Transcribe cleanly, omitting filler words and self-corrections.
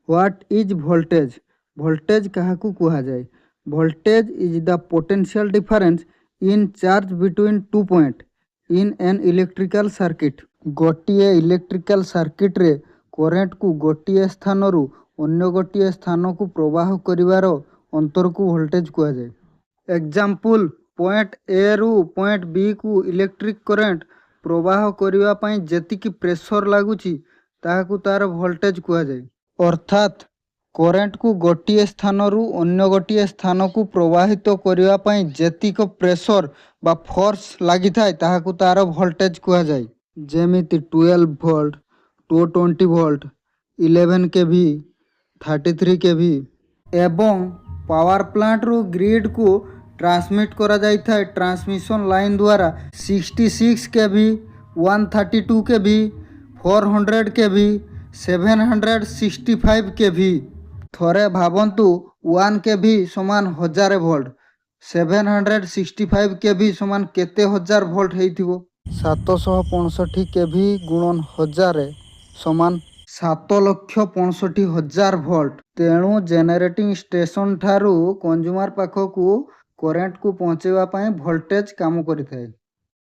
What is voltage? Voltage काहाकू कुहाଯାए? Voltage is the potential difference in charge between two point in an electrical circuit. गोटे electrical circuit रे current को गोटे स्थान रु अन्य गोटे स्थान को प्रवाह करिवार अंतर को वोल्टेज कुहाଯାଏ। एग्जाम्पल, पॉइंट ए रु पॉइंट बी को इलेक्ट्रिक करेंट प्रवाह करिवा पई जेतिकी प्रेशर लागुची ताहाकू तार वोल्टेज कुहाଯାଏ। अर्थात करेंट को गोटे स्थान रु अन्य गोटे स्थान को प्रवाहित करिवा पई जेतिक प्रेशर बा फोर्स लागि थाए ताहाकू तार वोल्टेज कुहाଯାଏ। जेमिति 12 वोल्ट, 220 वोल्ट, 11 केवी, 33 केवी एवं पावर प्लांट रु ग्रिड को ट्रांसमिट करा जाई थाए ट्रांसमिशन लाइन द्वारा 66 केवी, 132 केवी, 400 केवी, 765 केवी। थोरे भावंतु 1 केवी समान 1000 वोल्ट, 765 केवी समान केते हजार वोल्ट हेइथिबो? 765 केवी गुणन 1000 समान 7,65,000 वोल्ट। तेणु जेनेरेटिंग स्टेशन ठारू कंज्यूमर पाखकू करेंट को पहुँचेवा पाई वोल्टेज काम करिथाए।